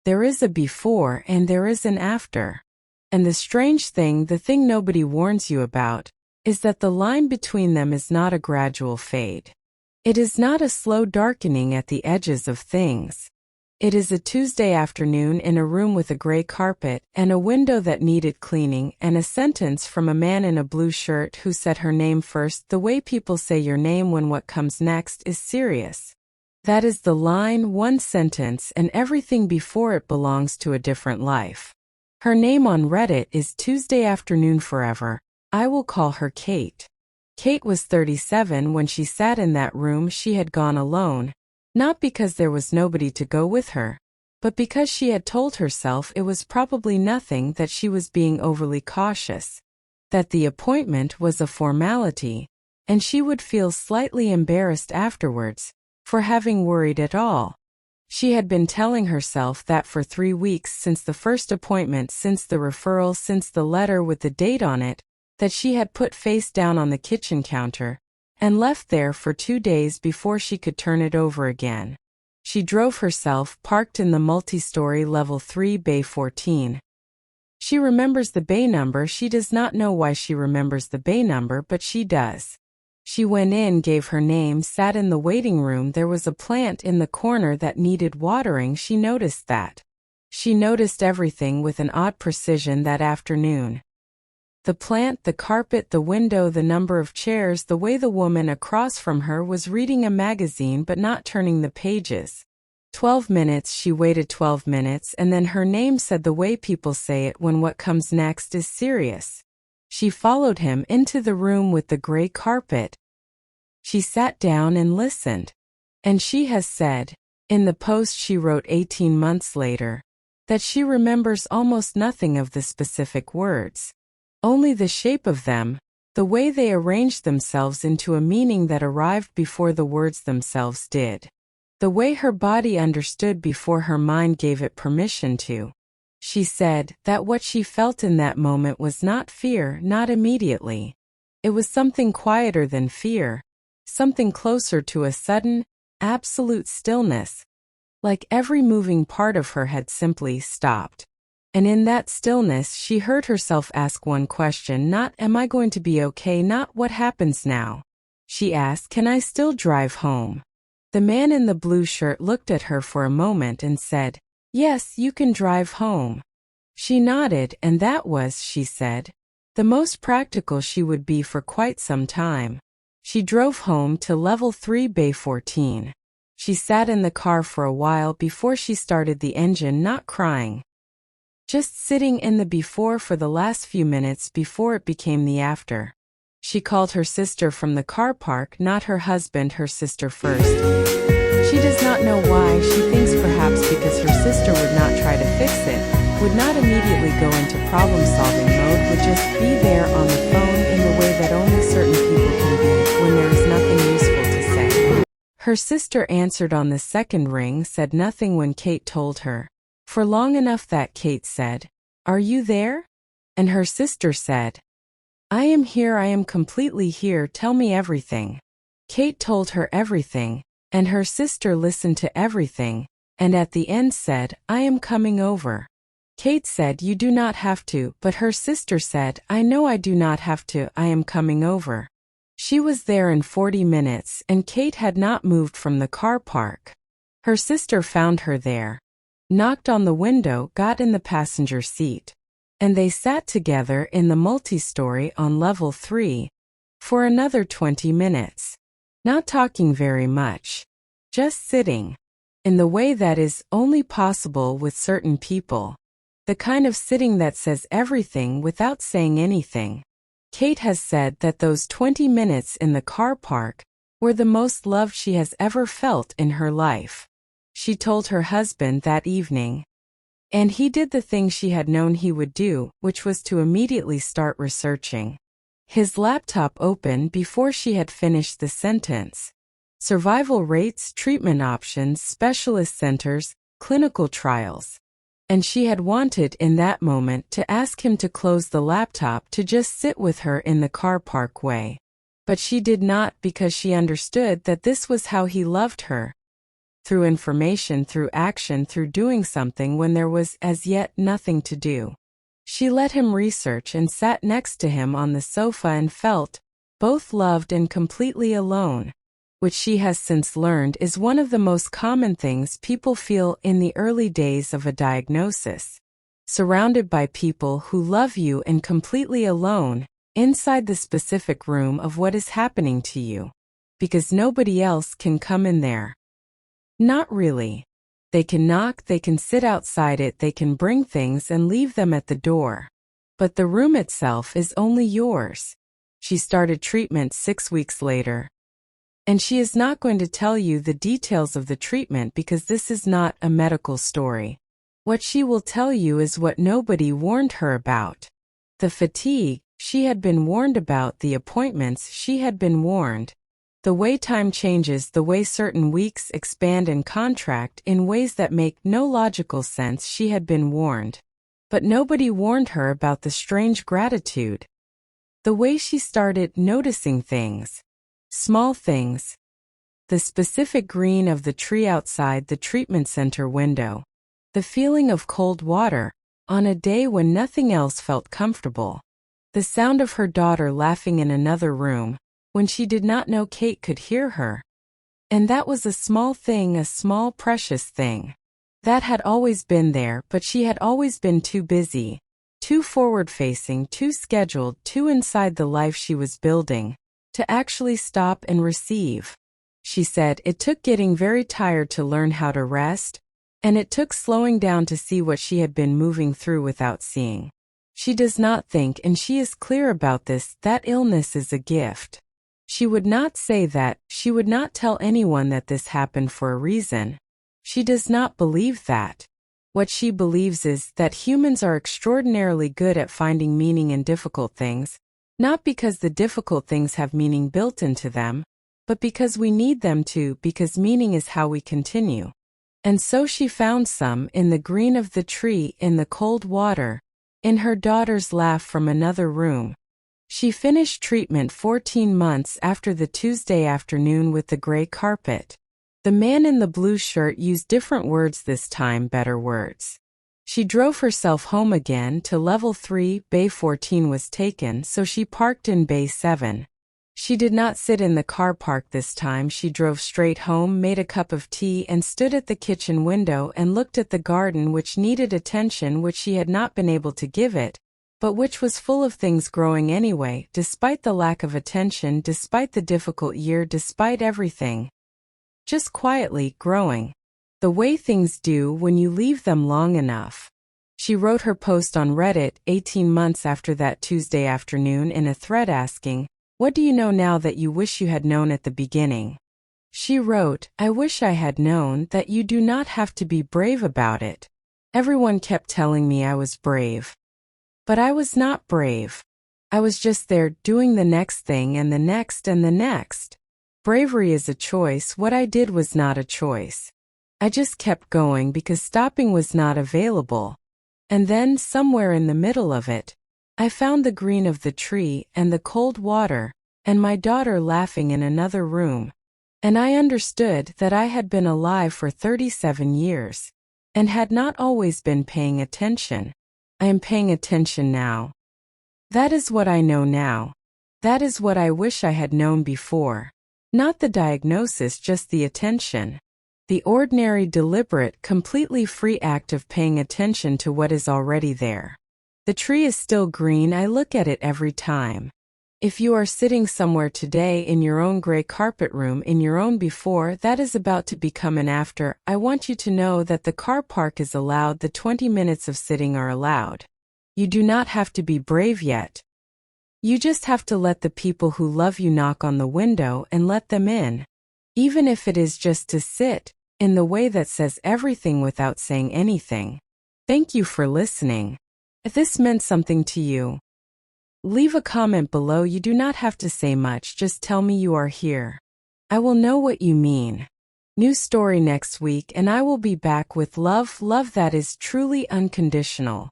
There is a before and there is an after. And the strange thing, the thing nobody warns you about, is that the line between them is not a gradual fade. It is not a slow darkening at the edges of things. It is a Tuesday afternoon in a room with a gray carpet and a window that needed cleaning and a sentence from a man in a blue shirt who said her name first, the way people say your name when what comes next is serious. That is the line, one sentence, and everything before it belongs to a different life. Her name on Reddit is Tuesday Afternoon Forever. I will call her Kate. Kate was 37 when she sat in that room. She had gone alone, not because there was nobody to go with her, but because she had told herself it was probably nothing, that she was being overly cautious, that the appointment was a formality, and she would feel slightly embarrassed afterwards for having worried at all. She had been telling herself that for 3 weeks, since the first appointment, since the referral, since the letter with the date on it, that she had put face down on the kitchen counter and left there for 2 days before she could turn it over again. She drove herself, parked in the multi-story level 3 bay 14. She remembers the bay number. She does not know why she remembers the bay number, but she does. She went in, gave her name, sat in the waiting room. There was a plant in the corner that needed watering. She noticed that. She noticed everything with an odd precision that afternoon. The plant, the carpet, the window, the number of chairs, the way the woman across from her was reading a magazine but not turning the pages. 12 minutes, she waited 12 minutes, and then her name said the way people say it when what comes next is serious. She followed him into the room with the gray carpet. She sat down and listened. And she has said, in the post she wrote 18 months later, that she remembers almost nothing of the specific words. Only the shape of them, the way they arranged themselves into a meaning that arrived before the words themselves did. The way her body understood before her mind gave it permission to. She said that what she felt in that moment was not fear, not immediately. It was something quieter than fear, something closer to a sudden, absolute stillness, like every moving part of her had simply stopped. And in that stillness she heard herself ask one question, not "Am I going to be okay?" not "What happens now?" She asked, "Can I still drive home?" The man in the blue shirt looked at her for a moment and said, "Yes, you can drive home." She nodded, and that was, she said, the most practical she would be for quite some time. She drove home to level 3 bay 14. She sat in the car for a while before she started the engine, not crying. Just sitting in the before for the last few minutes before it became the after. She called her sister from the car park, not her husband, her sister first. She does not know why. She thinks perhaps because her sister would not try to fix it, would not immediately go into problem-solving mode, would just be there on the phone in the way that only certain people can be when there is nothing useful to say. Her sister answered on the second ring, said nothing when Kate told her. For long enough that Kate said, "Are you there?" And her sister said, "I am here, I am completely here, tell me everything." Kate told her everything, and her sister listened to everything, and at the end said, "I am coming over." Kate said, "You do not have to," but her sister said, "I know I do not have to, I am coming over." She was there in 40 minutes, and Kate had not moved from the car park. Her sister found her there, knocked on the window, got in the passenger seat, and they sat together in the multi-story on level 3 for another 20 minutes. Not talking very much, just sitting, in the way that is only possible with certain people. The kind of sitting that says everything without saying anything. Kate has said that those 20 minutes in the car park were the most loved she has ever felt in her life. She told her husband that evening. And he did the thing she had known he would do, which was to immediately start researching. His laptop open before she had finished the sentence. Survival rates, treatment options, specialist centers, clinical trials. And she had wanted in that moment to ask him to close the laptop, to just sit with her in the car park way. But she did not, because she understood that this was how he loved her. through information, through action, through doing something when there was as yet nothing to do. She let him research and sat next to him on the sofa and felt both loved and completely alone, which she has since learned is one of the most common things people feel in the early days of a diagnosis. Surrounded by people who love you and completely alone, inside the specific room of what is happening to you. Because nobody else can come in there. Not really. They can knock, they can sit outside it, they can bring things and leave them at the door. But the room itself is only yours. She started treatment 6 weeks later. And she is not going to tell you the details of the treatment because this is not a medical story. What she will tell you is what nobody warned her about. The fatigue, she had been warned about; the appointments, she had been warned. The way time changes, the way certain weeks expand and contract in ways that make no logical sense, she had been warned. But nobody warned her about the strange gratitude. The way she started noticing things. Small things. The specific green of the tree outside the treatment center window. The feeling of cold water, on a day when nothing else felt comfortable. The sound of her daughter laughing in another room, when she did not know Kate could hear her. And that was a small thing, a small precious thing. That had always been there, but she had always been too busy, too forward-facing, too scheduled, too inside the life she was building, to actually stop and receive. She said it took getting very tired to learn how to rest, and it took slowing down to see what she had been moving through without seeing. She does not think, and she is clear about this, that illness is a gift. She would not say that, she would not tell anyone that this happened for a reason. She does not believe that. What she believes is that humans are extraordinarily good at finding meaning in difficult things, not because the difficult things have meaning built into them, but because we need them to, because meaning is how we continue. And so she found some in the green of the tree, in the cold water, in her daughter's laugh from another room. She finished treatment 14 months after the Tuesday afternoon with the gray carpet. The man in the blue shirt used different words this time, better words. She drove herself home again to level 3, Bay 14 was taken, so she parked in Bay 7. She did not sit in the car park this time. She drove straight home, made a cup of tea, and stood at the kitchen window and looked at the garden, which needed attention, which she had not been able to give it, but which was full of things growing anyway, despite the lack of attention, despite the difficult year, despite everything. Just quietly growing. The way things do when you leave them long enough. She wrote her post on Reddit 18 months after that Tuesday afternoon in a thread asking, "What do you know now that you wish you had known at the beginning?" She wrote, "I wish I had known that you do not have to be brave about it. Everyone kept telling me I was brave. But I was not brave. I was just there doing the next thing and the next and the next. Bravery is a choice. What I did was not a choice. I just kept going because stopping was not available. And then, somewhere in the middle of it, I found the green of the tree and the cold water, and my daughter laughing in another room. And I understood that I had been alive for 37 years, and had not always been paying attention. I am paying attention now. That is what I know now. That is what I wish I had known before. Not the diagnosis, just the attention. The ordinary, deliberate, completely free act of paying attention to what is already there. The tree is still green. I look at it every time. If you are sitting somewhere today in your own gray carpet room, in your own before, that is about to become an after, I want you to know that the car park is allowed, the 20 minutes of sitting are allowed. You do not have to be brave yet. You just have to let the people who love you knock on the window and let them in. Even if it is just to sit, in the way that says everything without saying anything. Thank you for listening. If this meant something to you, leave a comment below. You do not have to say much, just tell me you are here. I will know what you mean. New story next week, and I will be back with love that is truly unconditional.